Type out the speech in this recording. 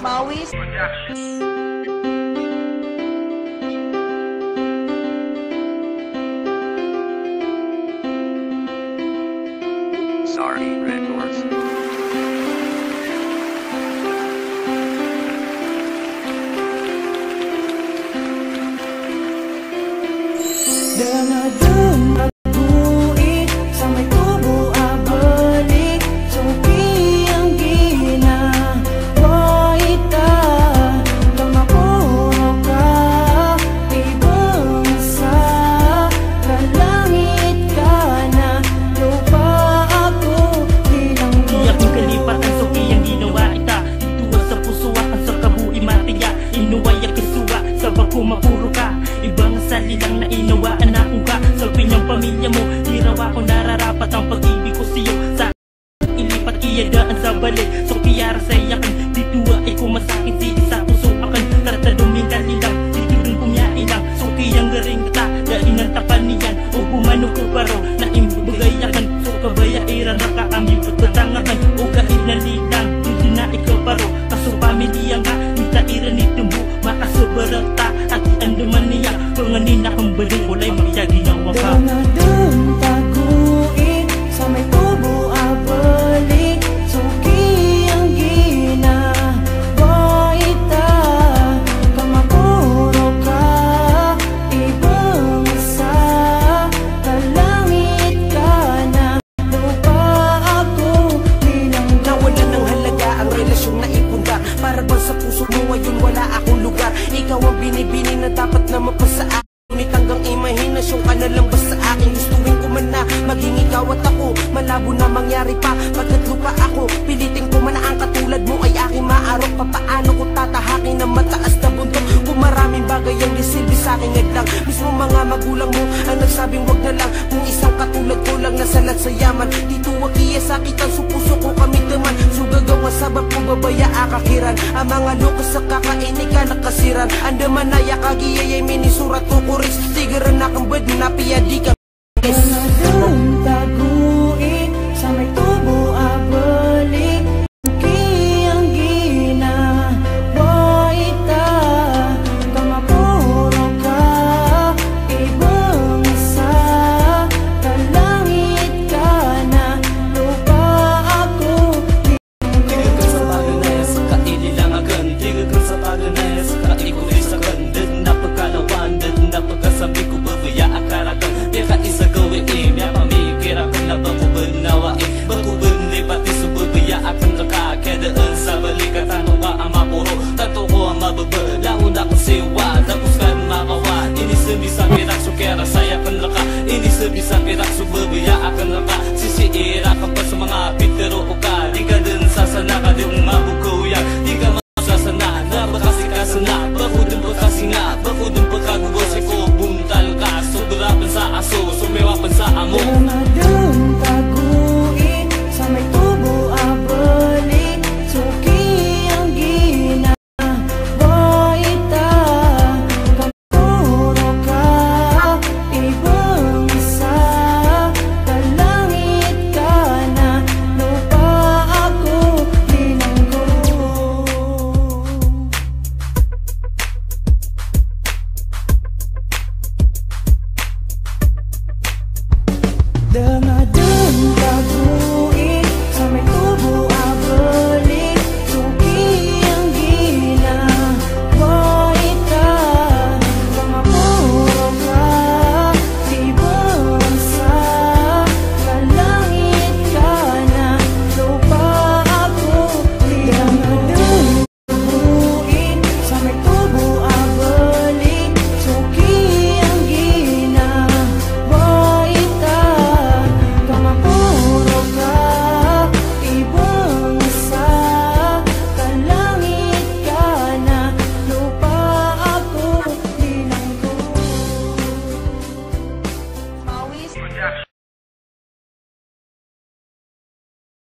Mawis. Sorry, Red Horse. Damadun pag-uwi sa may tubo abalik suki ang ginawaita kamakuro ka ibang sa kalangit ka na lupa ako bilang iyak ang kalipatan suki ang ginawaita ituwa sa puso ang sa kabuhi matiya inuway ang kisuwa sa bago mapuro ka ibang salilang na inawaan na kung ka sa pinyang pamilya mo hiraw ako nararapat ang pag-ibig ko siyo sa ilipat kiyadaan sa balik so kiyara sa iyakan dituwa ay kumasakit si isa puso akan karataduming kanilang dito kumyain lang so kiyang garing ta dainan tapan niyan o bumano ko paro na imbugay akan so kabaya iran na kaaming pagkatangakan o kain na litang hindi na ikaw paro kaso pamilya nga nita iran itumbo makasobarata at anduman niya panganin na kang balik walay magyagi ang waka Damadun pag-uwi sa may tubo abalik suki ang ginawaita kamakuro ka ibang sa kalangit ka na lupa ako bilang Nawalan ng halaga ang relasyong naipunda para bang sa puso mo ngayon wala akong lugar ikaw ang binibini na dapat na mapasa akin ngunit hanggang imahinasyon ka na lang ba sa akin gustuin ko man na maging ikaw at ako malabo na mangyari pa pagkat lupa ako pilitin ko man na ang katulad mo ay aking maarok papaano ko tatahakin ng mataas na bundok kung maraming bagay ang isilbi sa aking edlang mismo mga magulang mo ang nagsabing wag na lang kung isang katulad ko lang nasalat sa yaman dito wag iyasakit ang supuso ko kami teman sugagaw nga sabab kung babaya akakiran ang mga lukas sa kakaini ka nakasiran andaman na yakagiyayay minisurat ko kuris sigaran na kang bed na piyadi ka Damadun pag-uwi